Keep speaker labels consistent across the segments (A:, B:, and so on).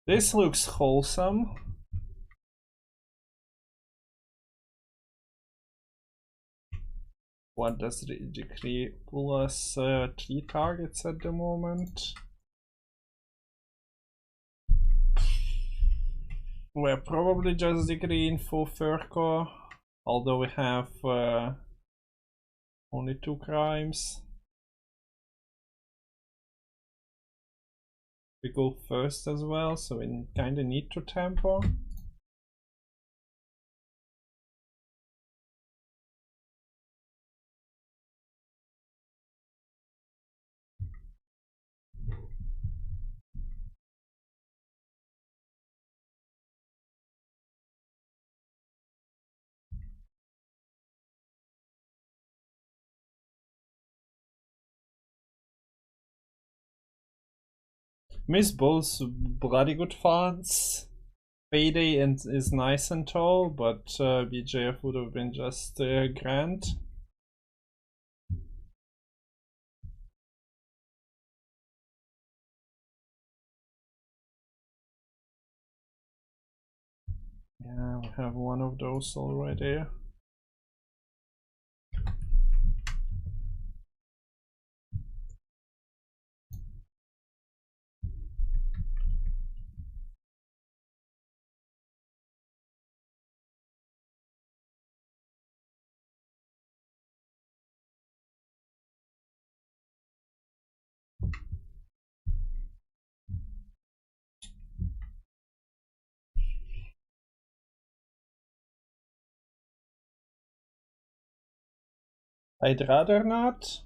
A: This looks wholesome. What does the decree pull us? 3 targets at the moment. We're probably just decreeing for Furco, although we have only 2 crimes. We go first as well, so we kinda need to tempo. Miss Bull's bloody good funds. Payday and is nice and tall, but BJF would have been just grand. Yeah, we have one of those already. I'd rather not.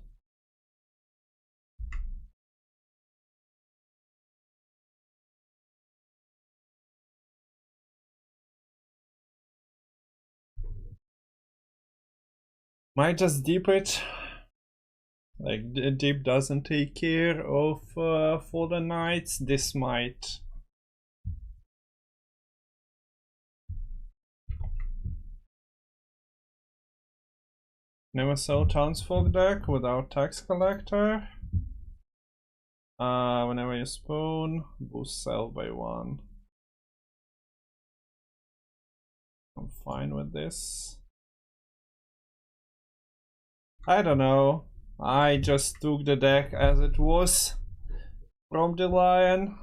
A: Might just deep it. Like, deep doesn't take care of for the knights. This might. Never saw Townsfolk deck without tax collector. Whenever you spawn, boost sell by 1. I'm fine with this. I don't know. I just took the deck as it was from the Lion.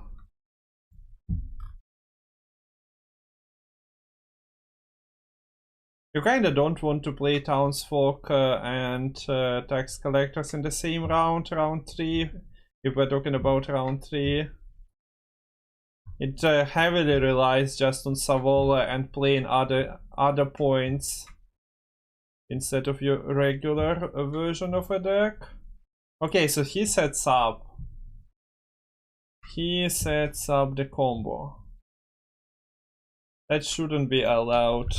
A: You kinda don't want to play Townsfolk and tax collectors in the same round, round 3. If we're talking about round 3. It heavily relies just on Savola and playing other points instead of your regular version of a deck. Okay, so he sets up. He sets up the combo. That shouldn't be allowed.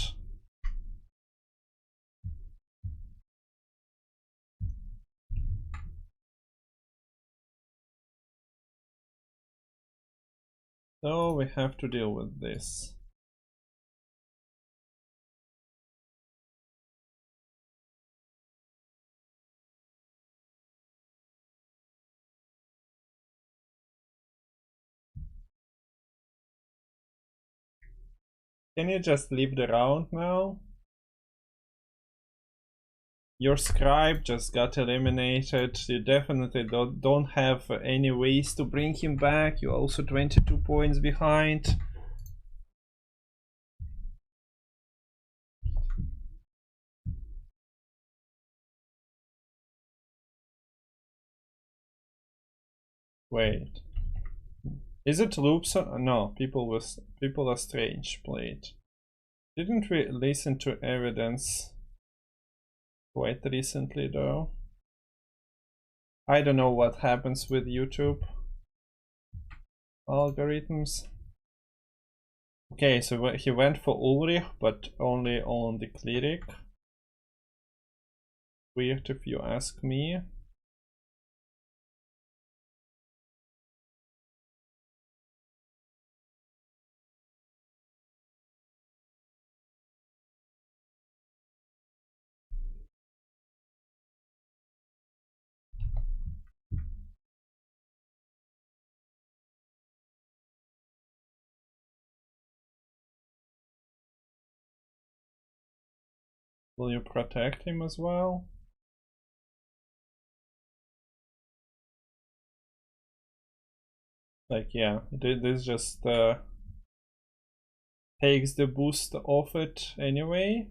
A: So we have to deal with this. Can you just leave the round now? Your scribe just got eliminated. You definitely don't have any ways to bring him back. You're also 22 points behind. Wait. Is it loops? No, people are strange played. Didn't we listen to evidence quite recently though? I don't know what happens with YouTube algorithms. Okay, so he went for Ulrich, but only on the cleric. Weird if you ask me. Will you protect him as well? Like, yeah, this just takes the boost off it anyway.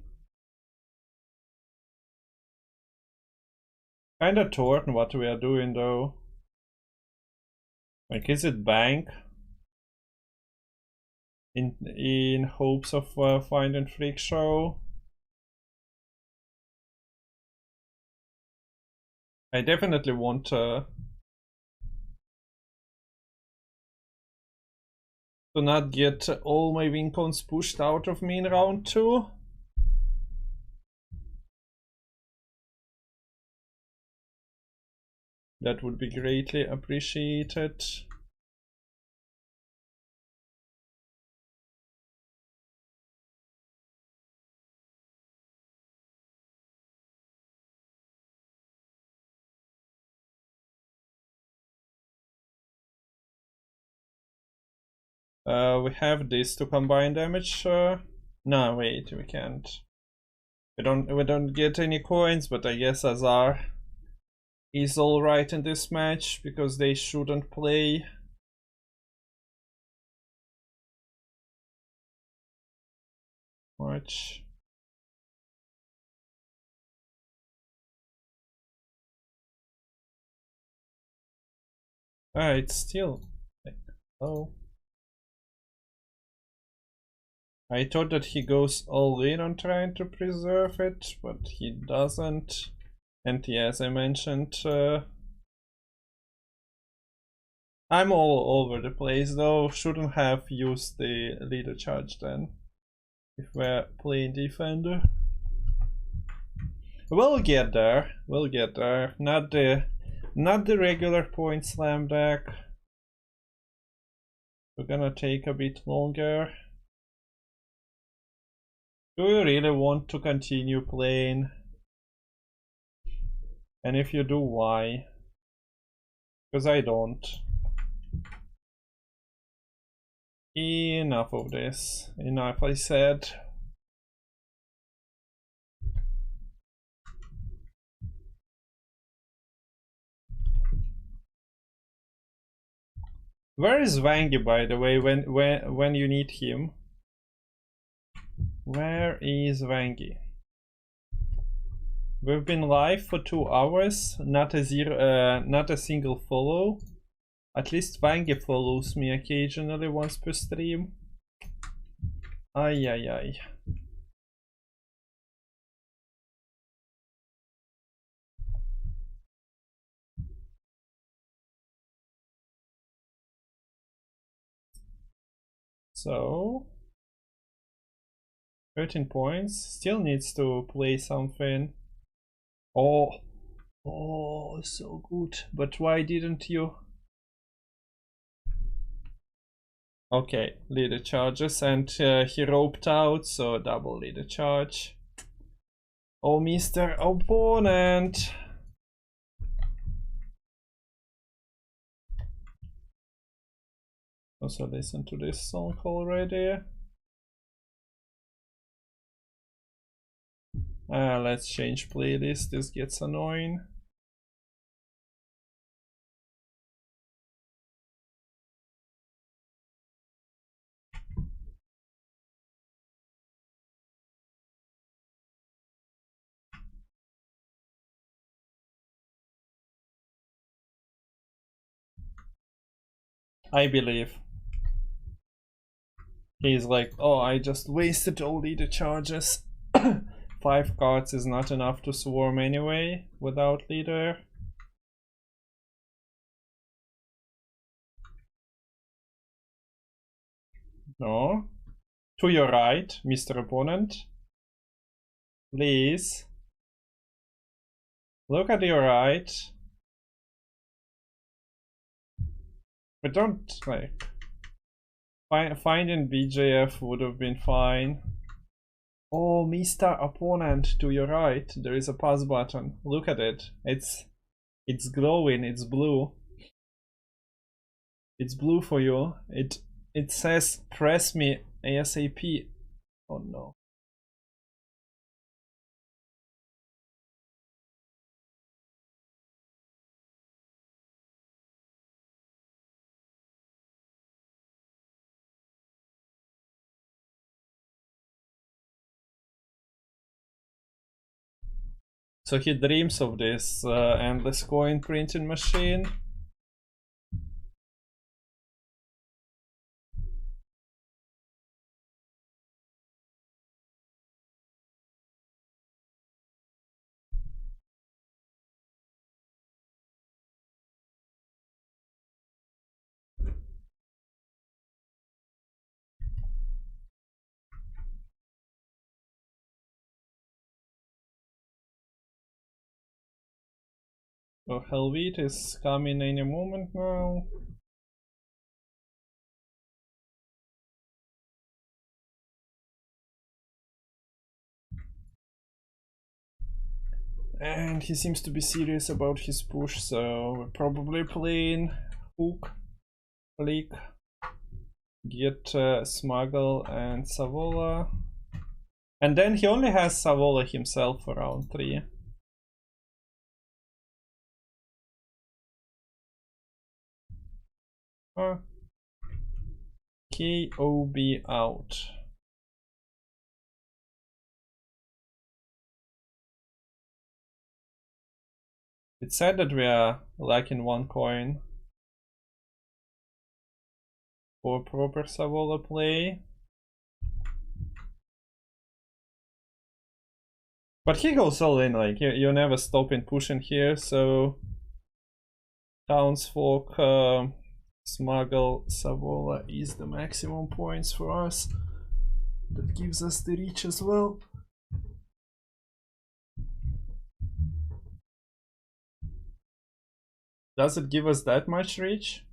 A: Kinda torn what we are doing though. Like, is it bank? In hopes of finding freak show? I definitely want to not get all my win cons pushed out of me in round 2. That would be greatly appreciated. We have this to combine damage. No, wait, we can't. We don't get any coins, but I guess Azar is alright in this match because they shouldn't play. Much. It's still like, oh. I thought that he goes all in on trying to preserve it, but he doesn't. And yeah, as I mentioned, I'm all over the place though. Shouldn't have used the leader charge then, if we're playing defender. We'll get there. We'll get there. Not the regular point slam deck. We're gonna take a bit longer. Do you really want to continue playing? And if you do, why? Because I don't. Enough of this. Enough, I said. Where is Vangi, by the way, when you need him? Where is Vangi? We've been live for 2 hours, not a single follow. At least Vangi follows me occasionally once per stream. Ay ay ay. So 13 points, still needs to play something. Oh, so good. But why didn't you? Okay, leader charges, and he roped out, so double leader charge. Oh, Mr. Opponent! Also listen to this song already. Let's change playlist, this gets annoying. I believe. He's like, oh, I just wasted all leader charges. 5 cards is not enough to swarm anyway without leader. No. To your right, Mr. Opponent. Please. Look at your right. But don't, like... Finding BJF would have been fine. Oh, Mr. Opponent, to your right, there is a pause button. Look at it. It's glowing, it's blue. It's blue for you. It says press me ASAP. Oh no. So he dreams of this endless coin printing machine. So Helvet is coming any moment now. And he seems to be serious about his push, so we're probably playing Hook, Flick, get Smuggle and Savola. And then he only has Savola himself for round 3. KOB out. It's sad that we are lacking 1 coin for proper Savola play. But he goes all in, like, you never stop in pushing here, so Townsfolk, Smuggle, Savola is the maximum points for us. That gives us the reach as well. Does it give us that much reach?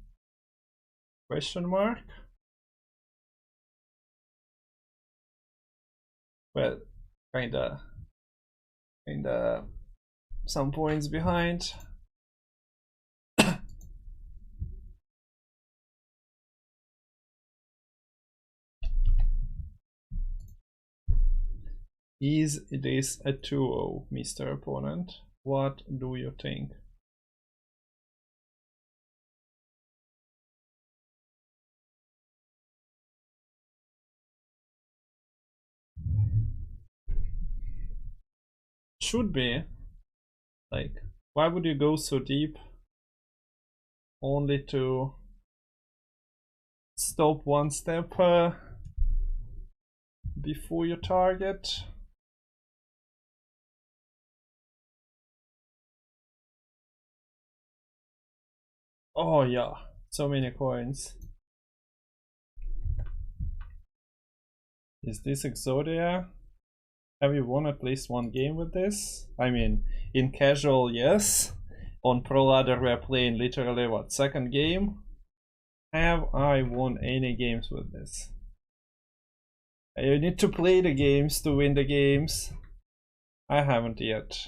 A: Question mark? Well, kinda some points behind. Is this a 2-0, Mr. Opponent? What do you think? Should be. Like, why would you go so deep only to stop 1 step before your target? Oh yeah, so many coins. Is this Exodia? Have you won at least 1 game with this? I mean, in casual, yes. On Pro Ladder we're playing literally, what, 2nd game? Have I won any games with this? You need to play the games to win the games. I haven't yet.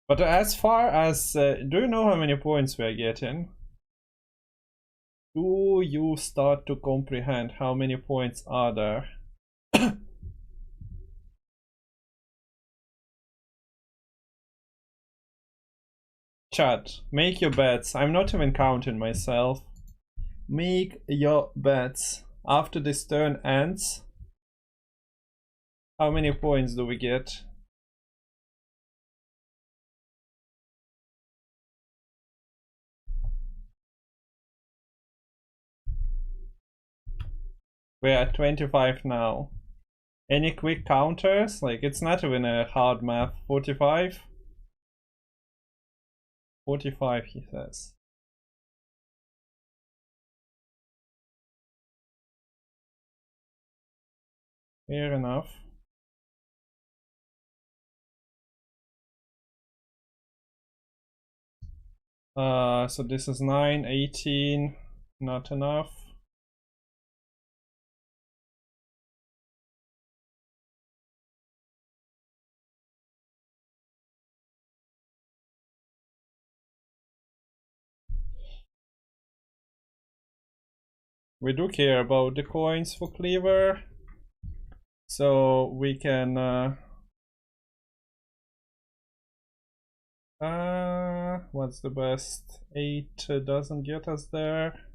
A: But as far as, do you know how many points we're getting? Do you start to comprehend how many points are there? Chat, make your bets. I'm not even counting myself. Make your bets. After this turn ends, how many points do we get? We're at 25 now. Any quick counters? Like, it's not even a hard math. 45? 45, he says. Fair enough. So this is 9, 18, not enough. We do care about the coins for Cleaver, so we can what's the best? 8 doesn't get us there.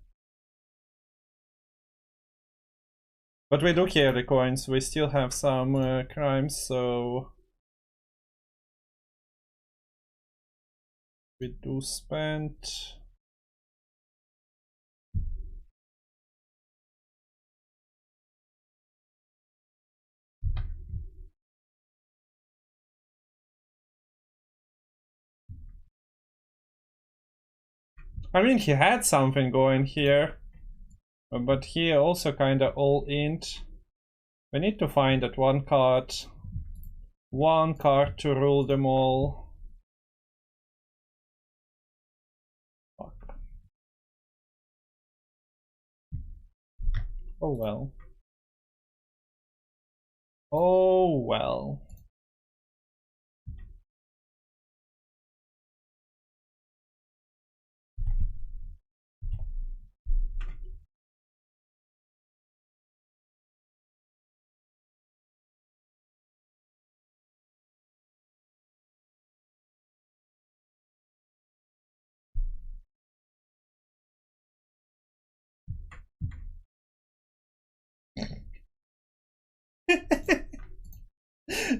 A: But we do carry coins, we still have some crimes, so we do spend. I mean, he had something going here, but he also kinda all-int. We need to find that one card to rule them all. Fuck. Oh well. Oh well.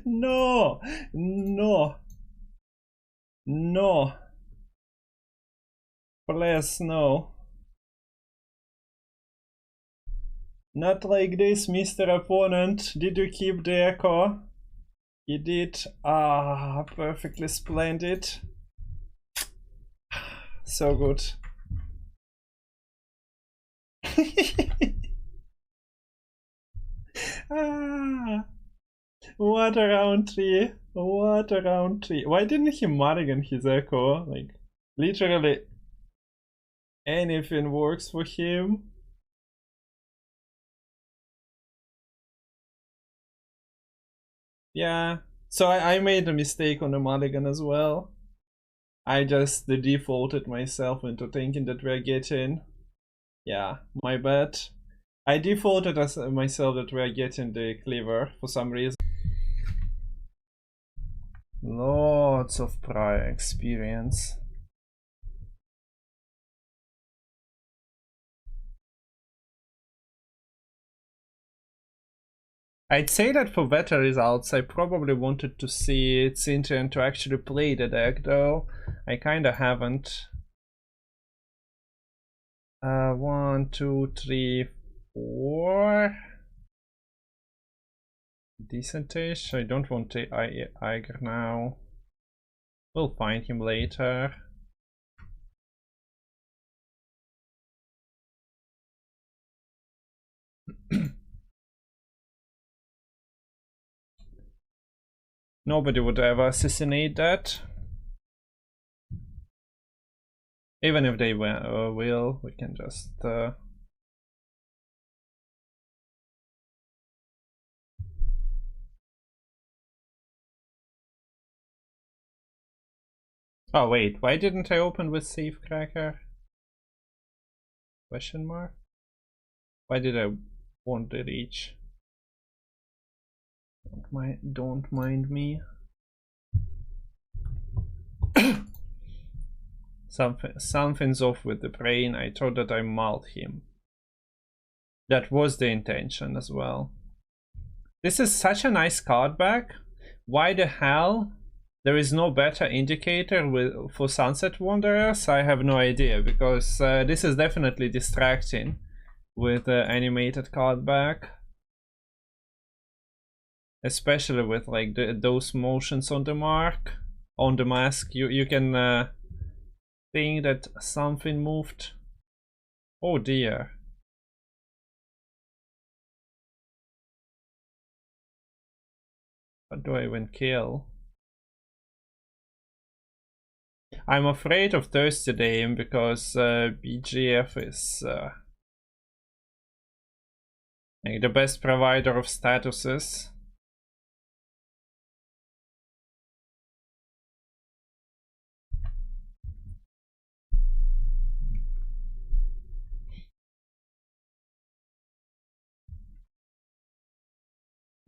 A: No, no, no. Please, no. Not like this, Mr. Opponent. Did you keep the echo? You did. Ah, perfectly splendid. So good. Ah, what a round 3. What a round 3. Why didn't he mulligan his echo? Like, literally anything works for him. Yeah, so I made a mistake on the mulligan as well. I just defaulted myself into thinking that we're getting... Yeah, my bad. I defaulted as myself that we're getting the cleaver for some reason. Lots of prior experience. I'd say that for better results, I probably wanted to see Cintrian to actually play the deck, though. I kinda haven't. 1, 2, 3, 4. Decentish. I don't want the Eiger now. We'll find him later. Nobody would ever assassinate that. Even if they will, we can just... Oh wait, why didn't I open with Safecracker? Question mark? Why did I want the reach? Don't mind me. Something's off with the brain. I thought that I mauled him. That was the intention as well. This is such a nice card back. Why the hell there is no better indicator for Sunset Wanderers? I have no idea, because this is definitely distracting with the animated card back. Especially with like those motions on the mark, on the mask, you can think that something moved. Oh dear. What do I even kill? I'm afraid of Thursday Dame because BGF is like the best provider of statuses.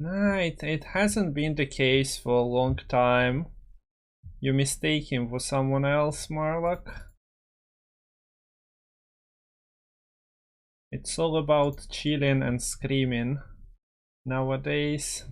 A: Nah, it hasn't been the case for a long time. You mistake him for someone else, Marlock. It's all about chilling and screaming. nowadays.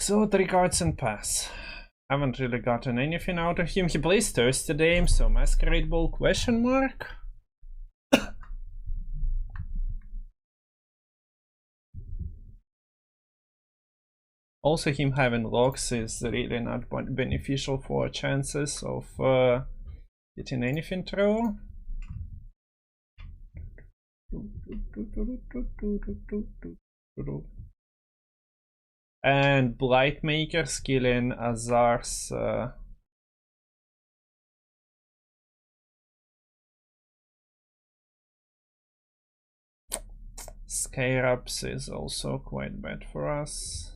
A: So 3 cards and pass. Haven't really gotten anything out of him. He plays Thursday game, so Masquerade Ball question mark. Also, him having locks is really not beneficial for chances of getting anything through. And Blightmaker skilling Azar's Scarabs is also quite bad for us.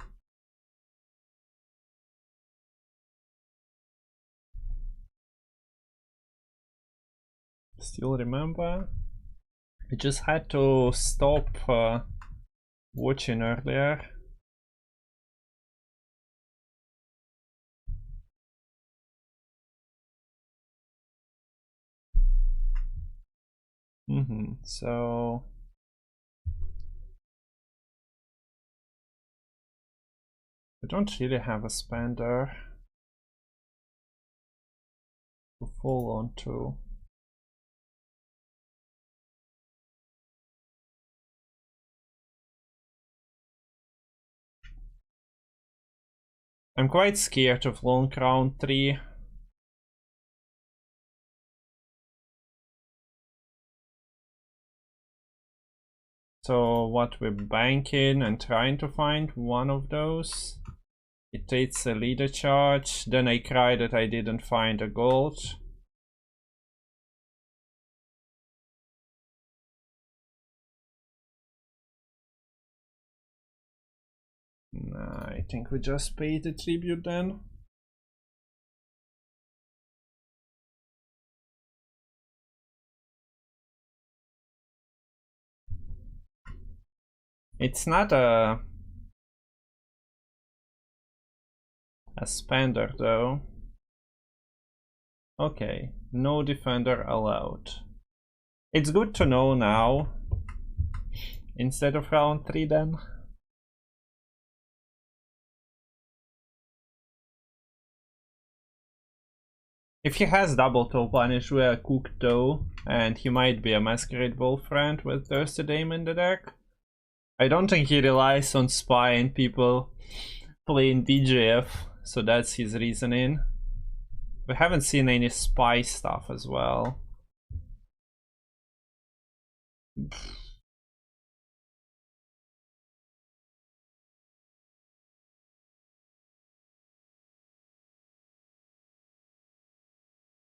A: Still remember, we just had to stop watching earlier. So we don't really have a spender to fall onto. I'm quite scared of long round 3. So what we're banking and trying to find one of those. It takes a leader charge, then I cry that I didn't find a gold. Nah, I think we just pay the tribute then. It's not a spender though. Okay, no defender allowed. It's good to know now. Instead of round 3 then. If he has double toe punish, we are cooked though, and he might be a Masquerade Ball friend with Thirsty Dame in the deck. I don't think he relies on spy and people playing DJF, so that's his reasoning. We haven't seen any spy stuff as well.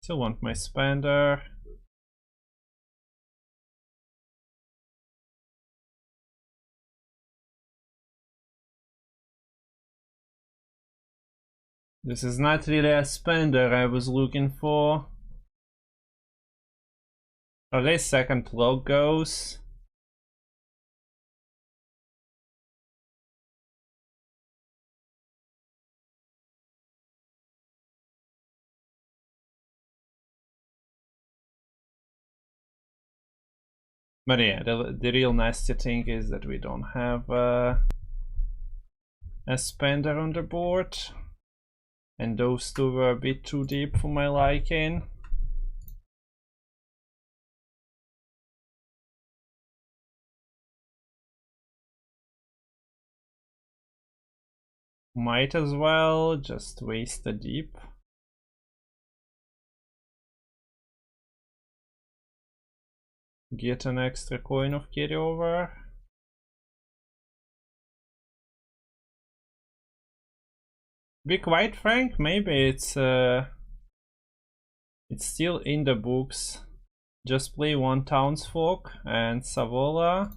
A: Still want my spender. This is not really a spender I was looking for. Okay, second log goes. But yeah, the real nasty thing is that we don't have a spender on the board. And those two were a bit too deep for my liking. Might as well just waste the deep. Get an extra coin of carryover. Be quite frank, maybe it's still in the books. Just play one Townsfolk and Savola.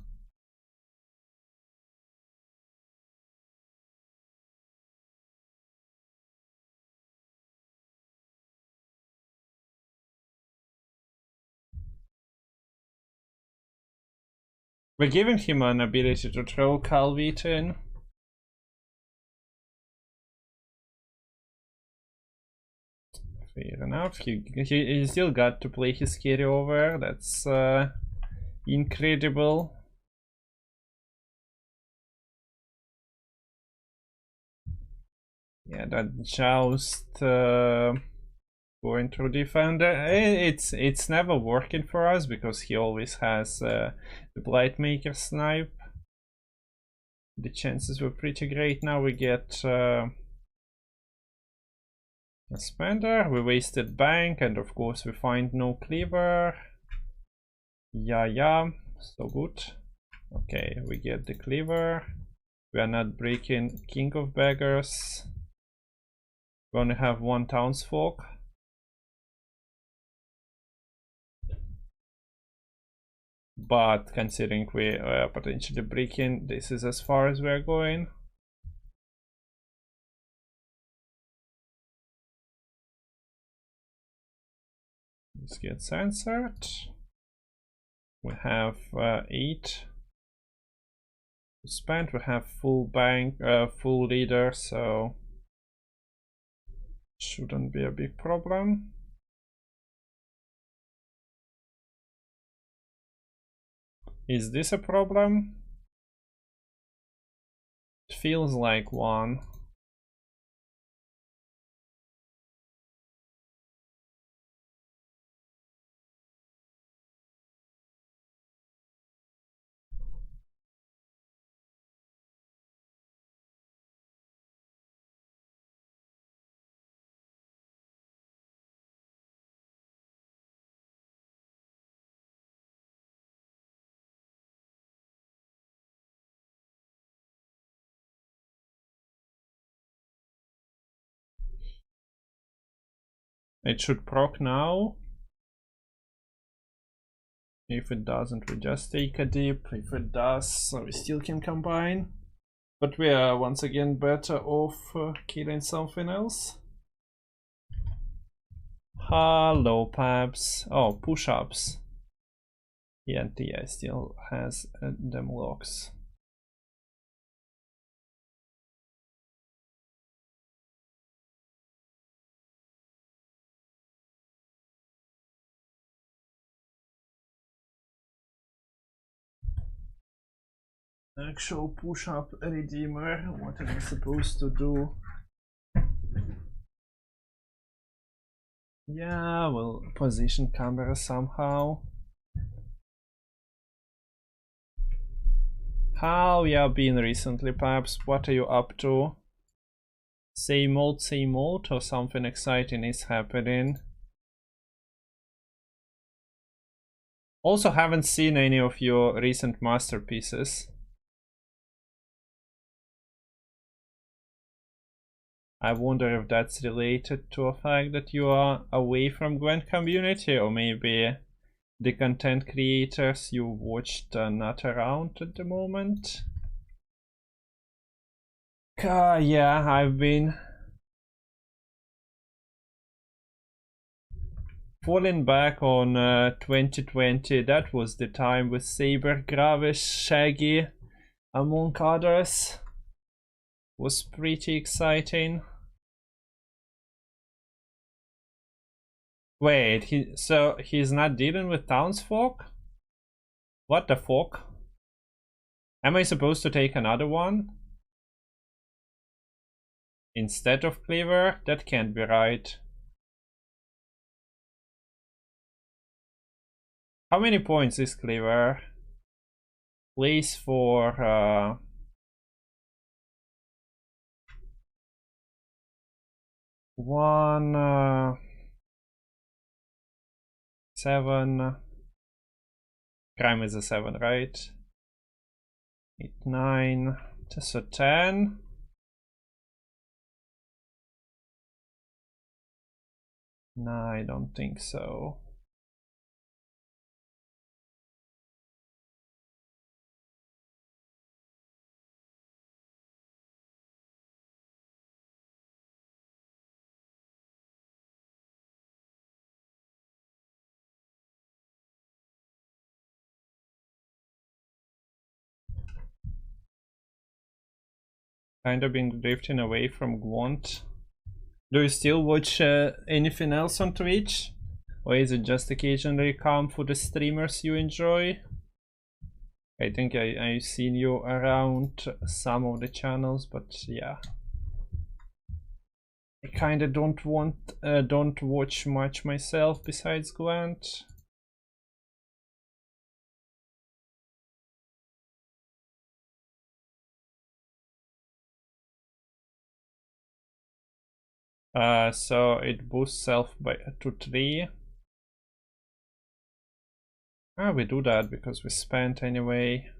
A: We're giving him an ability to throw Calvit in. Fair enough. He still got to play his carryover. That's incredible. Yeah, that Joust going through defender. It's never working for us because he always has the Blightmaker snipe. The chances were pretty great. Now we get a spender. We wasted bank, and of course we find no cleaver. Yeah, so good. Okay, we get the cleaver. We are not breaking King of Beggars. We only have one Townsfolk. But considering we are potentially breaking, this is as far as we're going. This gets answered. We have 8 spent. We have full bank, full leader, so shouldn't be a big problem. Is this a problem? It feels like one. It should proc now. If it doesn't, we just take a dip. If it does, so we still can combine. But we are once again better off killing something else. Hello, Paps. Oh, push-ups. ENT still has them locks. Actual push-up redeemer. What am I supposed to do? Yeah, we'll position camera somehow. How you have been recently, Paps? What are you up to? Same old, or something exciting is happening? Also haven't seen any of your recent masterpieces. I wonder if that's related to the fact that you are away from Gwent community, or maybe the content creators you watched are not around at the moment. Yeah, I've been falling back on 2020. That was the time with Saber, Gravis, Shaggy, among others. Was pretty exciting. Wait, so he's not dealing with Townsfolk? What the fuck? Am I supposed to take another one instead of Cleaver? That can't be right. How many points is Cleaver? Place for one 7. Crime is a 7, right? 8, 9, so 10. No, I don't think so. kind of been drifting away from Gwent. Do you still watch anything else on Twitch? Or is it just occasionally come for the streamers you enjoy? I think I've seen you around some of the channels, but yeah. I kinda don't watch much myself besides Gwent. So it boosts self to 3. We do that because we spent anyway.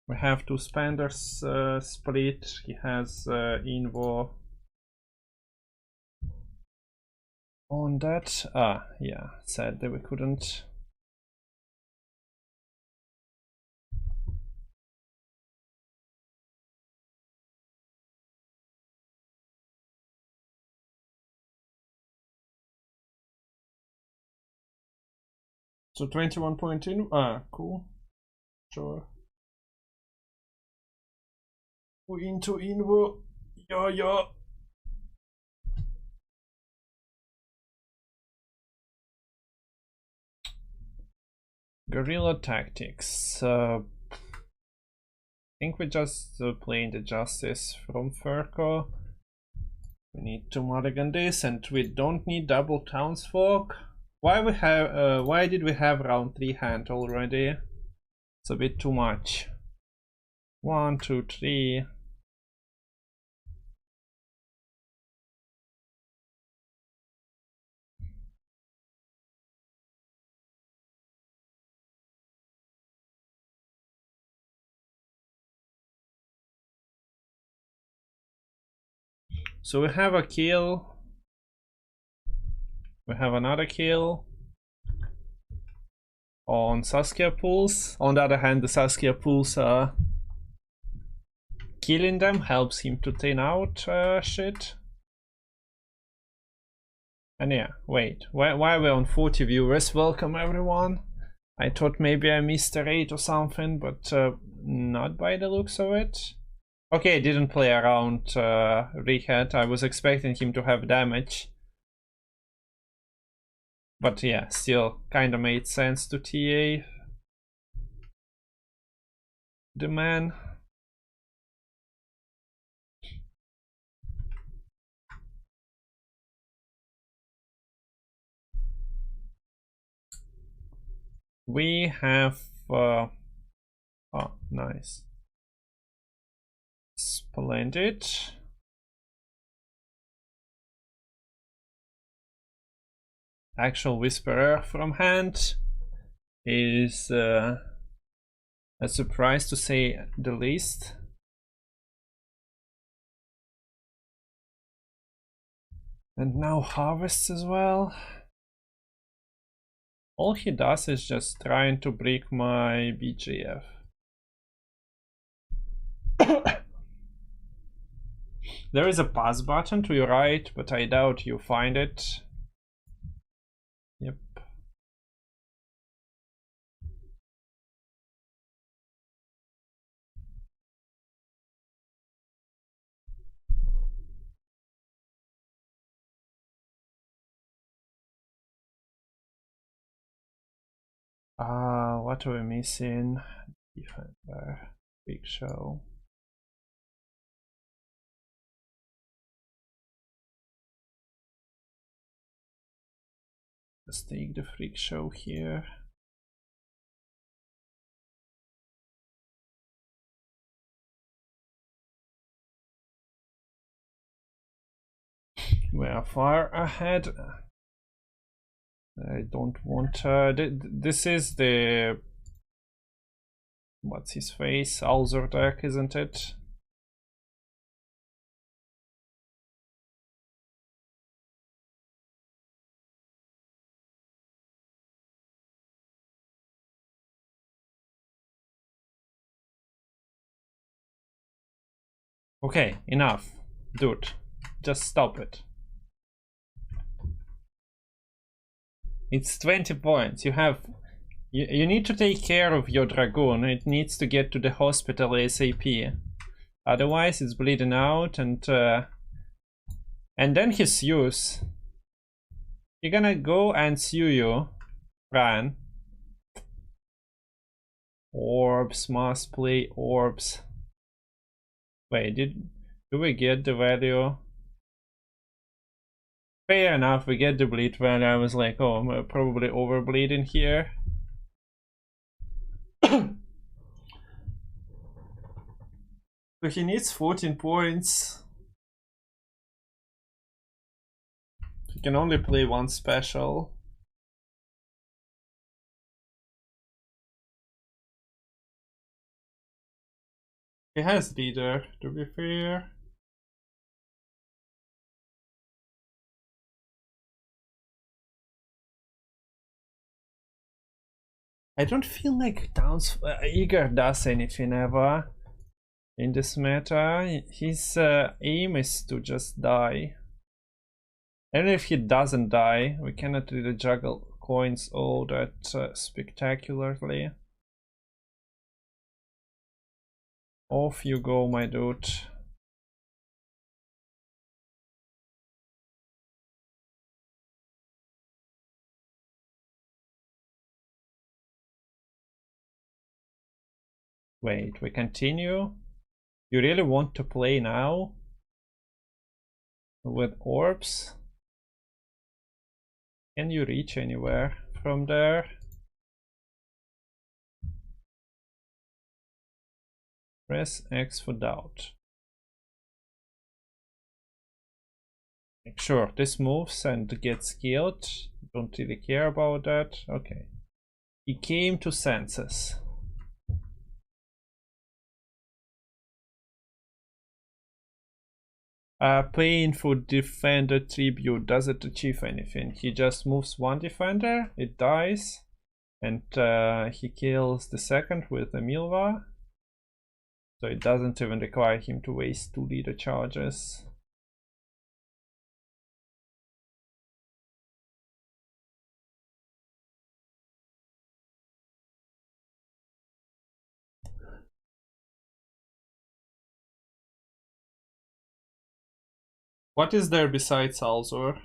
A: We have 2 spenders split. He has Invo on that. Yeah, sad that we couldn't. So 21 point in. Cool. Sure. We're into Invo. Yeah. Guerrilla tactics. I think we just playing the Justice from Furco. We need to mulligan this, and we don't need double Townsfolk. Why did we have round 3 hand already? It's a bit too much. 1, 2, 3. So we have a kill. We have another kill on Saskia pools. On the other hand, the Saskia pools are killing them, helps him to thin out shit. And yeah, wait, why are we on 40 viewers? Welcome everyone. I thought maybe I missed a raid or something, but not by the looks of it. Okay, didn't play around Rehat. I was expecting him to have damage. But yeah, still kinda made sense to TA the man. We have oh, nice. Splendid. Actual Whisperer from hand is a surprise to say the least. And now Harvests as well. All he does is just trying to break my BJF. There is a pause button to your right, but I doubt you find it. Yep. What are we missing? Defender, Big Show. Let's take the Freak Show here. We are far ahead. I don't want. This is the. What's his face? Alzor deck, isn't it? Okay, enough. Dude, just stop it. It's 20 points. You need to take care of your dragoon. It needs to get to the hospital ASAP. Otherwise, it's bleeding out, and then he sues. You're gonna go and sue you, Ryan. Orbs, must play orbs. Wait, do we get the value? Fair enough, we get the bleed value. I was like, oh, I'm probably overbleeding here. So he needs 14 points. He can only play one special. He has leader, to be fair. I don't feel like Igor does anything ever in this meta. His aim is to just die. And if he doesn't die, we cannot really juggle coins all that spectacularly. Off you go, my dude. Wait, we continue? You really want to play now? With orbs? Can you reach anywhere from there? Press X for doubt. Sure, this moves and gets killed. Don't really care about that. Okay. He came to senses. Paying for defender tribute, does it achieve anything? He just moves one defender, it dies, and he kills the second with a Milva. So it doesn't even require him to waste 2 leader charges. What is there besides Alzor?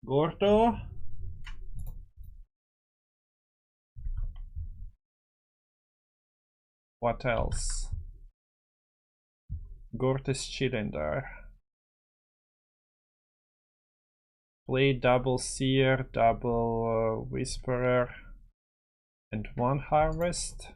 A: Gordo? What else? Gortys Cylinder. Play double Seer, double Whisperer, and 1 Harvest.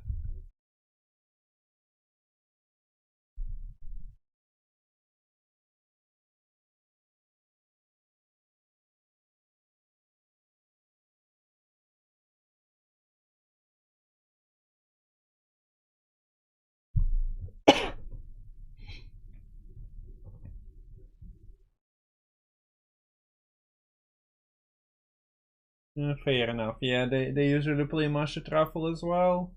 A: Fair enough. Yeah, they usually play Masha Truffle as well.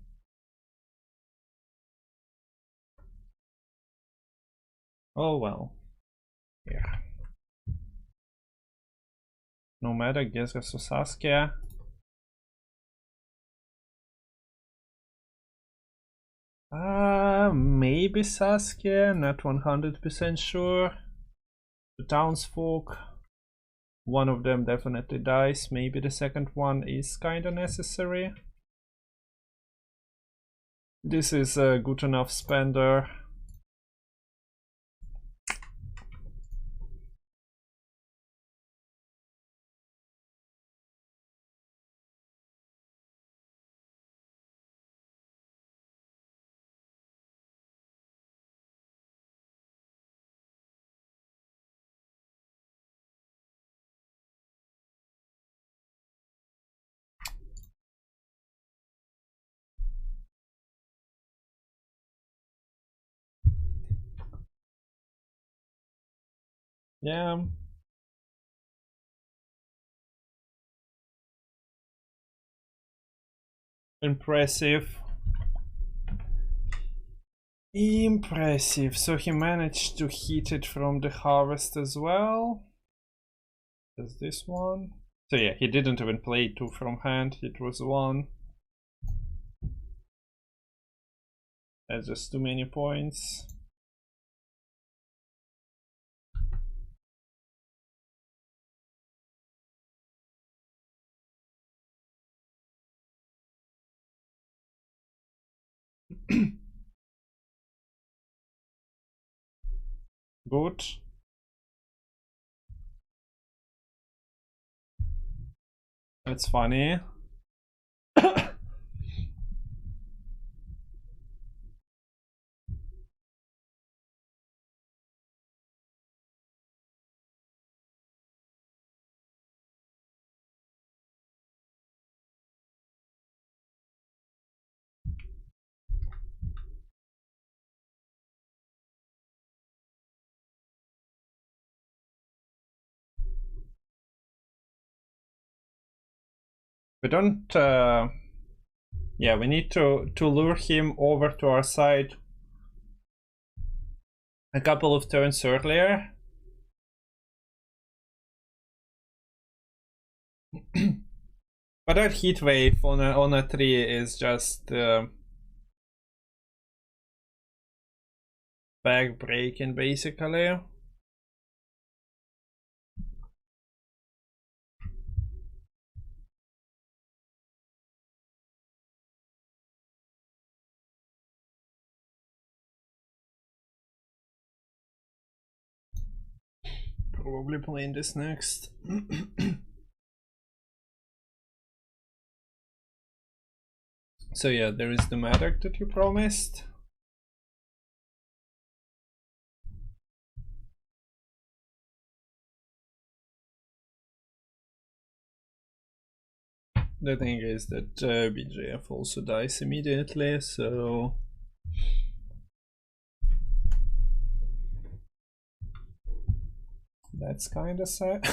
A: Oh well. Yeah. No matter, guess versus Saskia. Maybe Saskia, not 100% sure. The Townsfolk. One of them definitely dies. Maybe the second one is kinda necessary. This is a good enough spender. Yeah. Impressive. Impressive. So he managed to hit it from the harvest as well. There's this one. So yeah, he didn't even play 2 from hand, it was 1. That's just too many points. Good. That's funny. We don't yeah, we need to lure him over to our side a couple of turns earlier. But that heat wave on a tree is just back breaking basically. Probably playing this next. So yeah, there is the Madoc that you promised. The thing is that BJF also dies immediately, so that's kinda sad.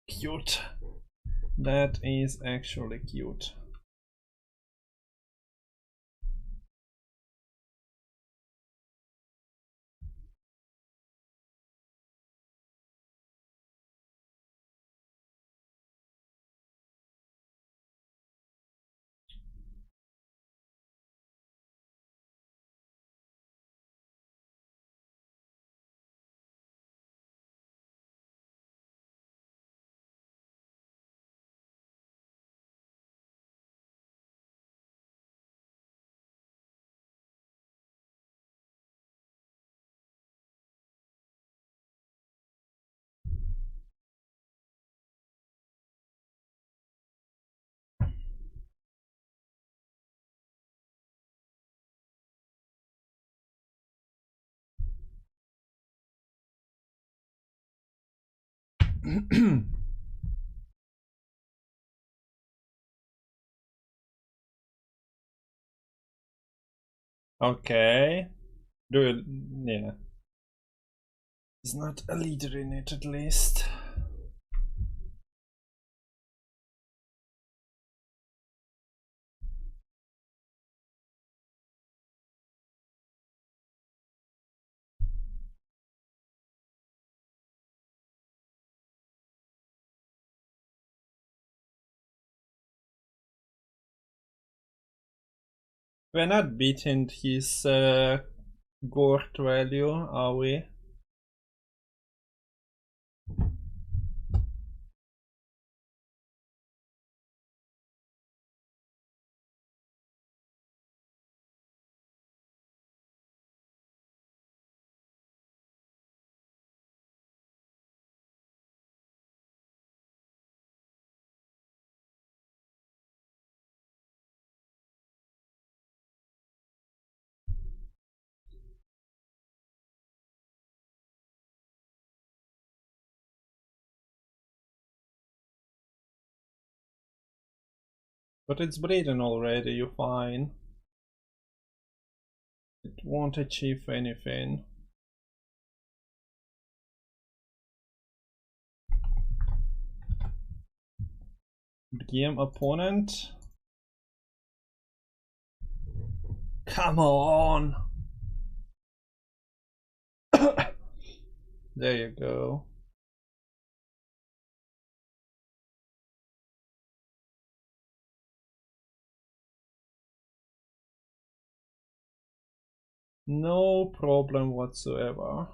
A: Cute. That is actually cute. Okay. Yeah. He's not a leader in it at least. We're not beating his Gort value, are we? But it's breeding already, you're fine. It won't achieve anything. Game opponent. Come on! There you go. No problem whatsoever.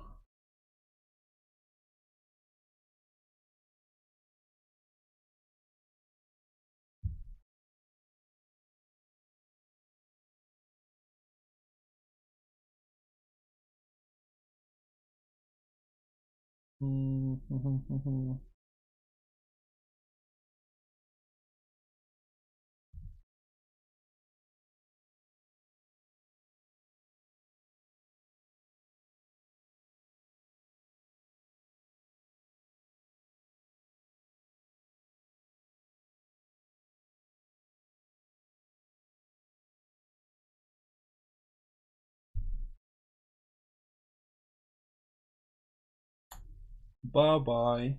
A: Bye bye.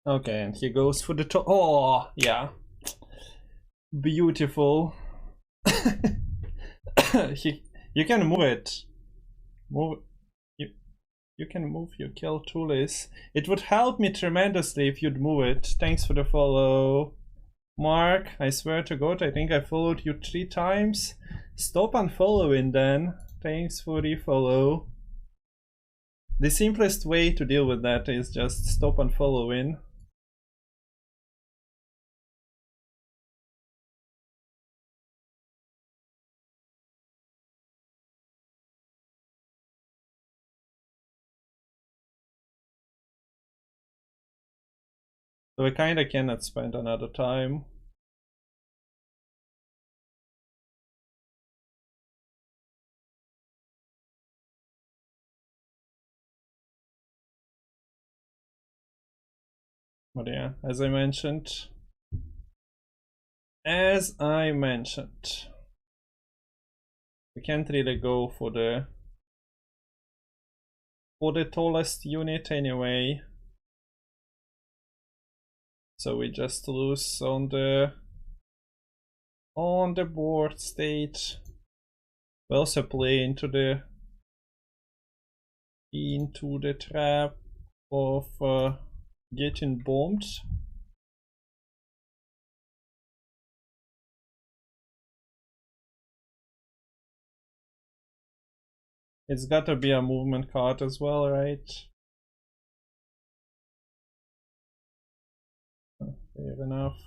A: Okay, and he goes for the top. Oh, yeah. Beautiful. You can move it. Move. You can move your kill toolis. It would help me tremendously if you'd move it. Thanks for the follow. Mark, I swear to God, I think I followed you 3 times. Stop unfollowing then. Thanks for the follow. The simplest way to deal with that is just stop unfollowing. So I kinda cannot spend another time. But yeah, as I mentioned, we can't really go for the tallest unit anyway. So we just lose on the board state. We also play into the trap of getting bombed. It's gotta be a movement card as well, right? Fair enough.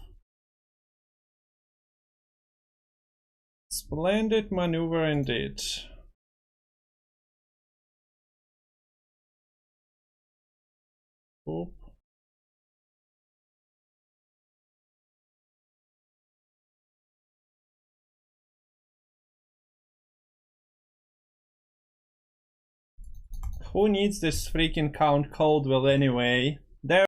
A: Splendid maneuver indeed. Oop. Who needs this freaking Count Caldwell anyway? There